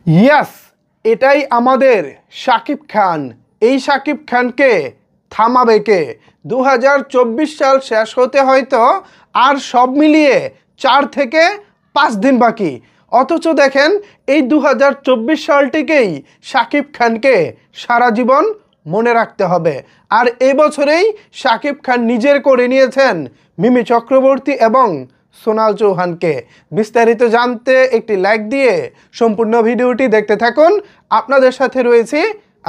ইয়াস, এটাই আমাদের শাকিব খান। এই শাকিব খানকে থামাবে কে? 2024 সাল শেষ হতে হয়তো আর সব মিলিয়ে 4 থেকে 5 দিন বাকি। অথচ দেখেন এই 2024 সালটিকেই শাকিব খানকে সারা জীবন মনে রাখতে হবে। আর এই বছরেই শাকিব খান নিজের করে নিয়েছেন মিমি চক্রবর্তী এবং সোনাল চৌহানকে। বিস্তারিত জানতে একটি লাইক দিয়ে সম্পূর্ণ ভিডিওটি দেখতে থাকুন। আপনাদের সাথে রয়েছি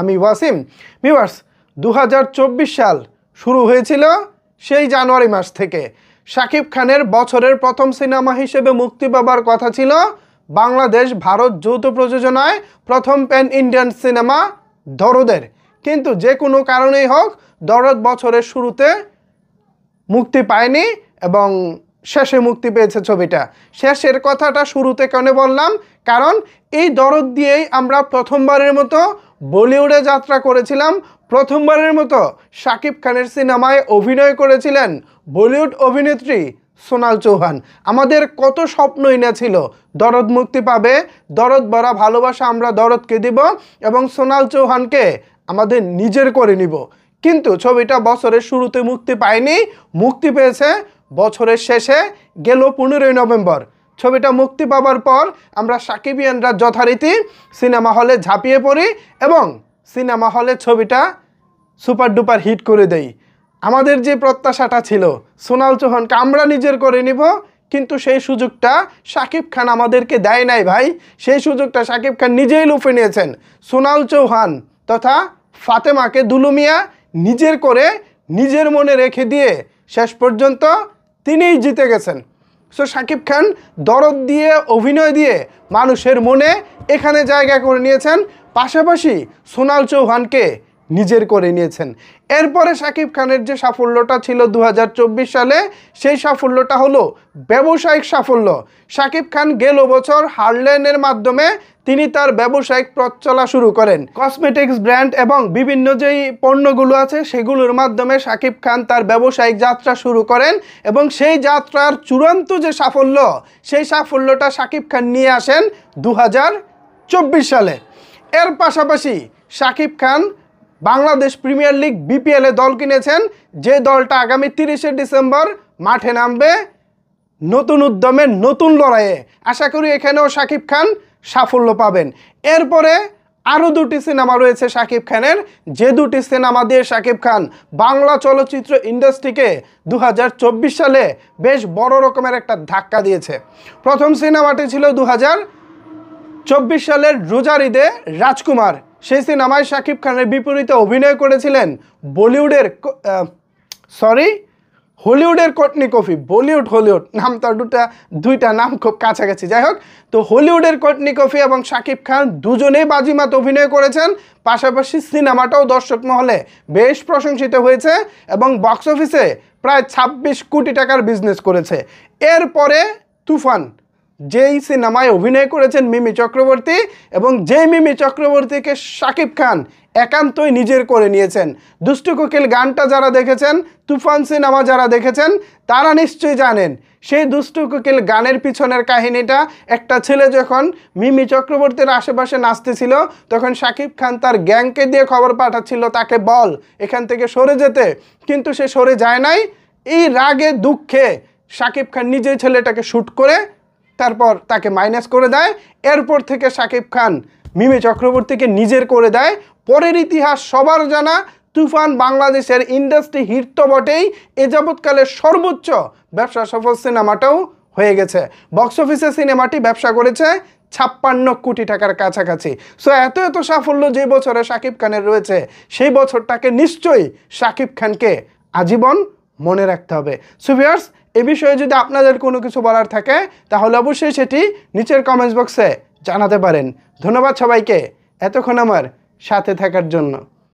আমি ওয়াসিম। ভিউয়ার্স, 2024 সাল শুরু হয়েছিল সেই জানুয়ারি মাস থেকে। শাকিব খানের বছরের প্রথম সিনেমা হিসেবে মুক্তি পাবার কথা ছিল বাংলাদেশ ভারত যৌথ প্রযোজনায় প্রথম প্যান ইন্ডিয়ান সিনেমা দরদের। কিন্তু যে কোনো কারণেই হোক দরদ বছরের শুরুতে মুক্তি পায়নি এবং শেষে মুক্তি পেয়েছে ছবিটা। শেষের কথাটা শুরুতে কেন বললাম? কারণ এই দরদ দিয়েই আমরা প্রথমবারের মতো বলিউডে যাত্রা করেছিলাম। প্রথমবারের মতো শাকিব খানের সিনেমায় অভিনয় করেছিলেন বলিউড অভিনেত্রী সোনাল চৌহান। আমাদের কত স্বপ্নই না ছিল দরদ মুক্তি পাবে, দরদ ভরা ভালোবাসা আমরা দরদকে দিব এবং সোনাল চৌহানকে আমাদের নিজের করে নিব। কিন্তু ছবিটা বছরের শুরুতে মুক্তি পায়নি, মুক্তি পেয়েছে বছরের শেষে, গেল 15ই নভেম্বর। ছবিটা মুক্তি পাবার পর আমরা সাকিবিয়ানরা যথারীতি সিনেমা হলে ঝাঁপিয়ে পড়ি এবং সিনেমা হলে ছবিটা সুপার ডুপার হিট করে দেই। আমাদের যে প্রত্যাশাটা ছিল সোনাল চৌহানকে আমরা নিজের করে নিব, কিন্তু সেই সুযোগটা শাকিব খান আমাদেরকে দেয় নাই ভাই। সেই সুযোগটা শাকিব খান নিজেই লুফে নিয়েছেন। সোনাল চৌহান তথা ফাতেমাকে দুলু মিয়া নিজের করে নিজের মনে রেখে দিয়ে শেষ পর্যন্ত তিনিই জিতে গেছেন। সো শাকিব খান দরদ দিয়ে অভিনয় দিয়ে মানুষের মনে এখানে জায়গা করে নিয়েছেন, পাশাপাশি সোনাল চৌহানকে নিজের করে নিয়েছেন। এরপরে শাকিব খানের যে সাফল্যটা ছিল 2024 সালে, সেই সাফল্যটা হলো ব্যবসায়িক সাফল্য। শাকিব খান গেল বছর হারলেনের মাধ্যমে তিনি তার ব্যবসায়িক পথ চলা শুরু করেন। কসমেটিক্স ব্র্যান্ড এবং বিভিন্ন যেই পণ্যগুলো আছে সেগুলোর মাধ্যমে শাকিব খান তার ব্যবসায়িক যাত্রা শুরু করেন এবং সেই যাত্রার চূড়ান্ত যে সাফল্য, সেই সাফল্যটা শাকিব খান নিয়ে আসেন 2024 সালে। এর পাশাপাশি শাকিব খান বাংলাদেশ প্রিমিয়ার লিগ বিপিএলে দল কিনেছেন, যে দলটা আগামী 30শে ডিসেম্বর মাঠে নামবে নতুন উদ্যমে নতুন লড়াইয়ে। আশা করি এখানেও শাকিব খান সাফল্য পাবেন। এরপরে আরও 2টি সিনেমা রয়েছে শাকিব খানের, যে 2টি সিনেমা দিয়ে শাকিব খান বাংলা চলচ্চিত্র ইন্ডাস্ট্রিকে 2024 সালে বেশ বড় রকমের একটা ধাক্কা দিয়েছে। প্রথম সিনেমাটি ছিল 2024 সালের রোজার ঈদে রাজকুমার। সেই সিনেমায় শাকিব খানের বিপরীতে অভিনয় করেছিলেন হলিউডের কটনি কফি। হলিউড নামটা দুইটা নাম খুব কাছাকাছি। যাই হোক, তো হলিউডের কটনি কফি এবং শাকিব খান দুজনেই বাজিমাত অভিনয় করেছেন। পাশাপাশি সিনেমাটাও দর্শক মহলে বেশ প্রশংসিত হয়েছে এবং বক্স অফিসে প্রায় 26 কোটি টাকার বিজনেস করেছে। এরপরে তুফান, যেই সিনেমায় অভিনয় করেছেন মিমি চক্রবর্তী এবং যেই মিমি চক্রবর্তীকে শাকিব খান একান্তই নিজের করে নিয়েছেন। দুষ্টু কোকিল গানটা যারা দেখেছেন, তুফান সিনেমা যারা দেখেছেন, তারা নিশ্চয়ই জানেন সেই দুষ্টু কোকিল গানের পিছনের কাহিনীটা। একটা ছেলে যখন মিমি চক্রবর্তীর আশেপাশে নাচতেছিল, তখন শাকিব খান তার গ্যাংকে দিয়ে খবর পাঠাচ্ছিল তাকে বল এখান থেকে সরে যেতে, কিন্তু সে সরে যায় নাই। এই রাগে দুঃখে শাকিব খান নিজেই ছেলেটাকে শ্যুট করে তারপর তাকে মাইনাস করে দেয়। এরপর থেকে শাকিব খান মিমি চক্রবর্তীকে নিজের করে দেয়। পরের ইতিহাস সবার জানা, তুফান বাংলাদেশের ইন্ডাস্ট্রি হিট তো বটেই, এ যাবৎকালের সর্বোচ্চ ব্যবসা সফল সিনেমাটাও হয়ে গেছে। বক্স অফিসে সিনেমাটি ব্যবসা করেছে 56 কোটি টাকার কাছাকাছি। সো এত সাফল্য যে বছরে শাকিব খানের রয়েছে, সেই বছরটাকে নিশ্চয়ই শাকিব খানকে আজীবন মনে রাখতে হবে। সো ভিউয়ার্স, এ বিষয়ে যদি আপনাদের কোনো কিছু বলার থাকে তাহলে অবশ্যই সেটি নিচের কমেন্টস বক্সে জানাতে পারেন। ধন্যবাদ সবাইকে এতক্ষণ আমার সাথে থাকার জন্য।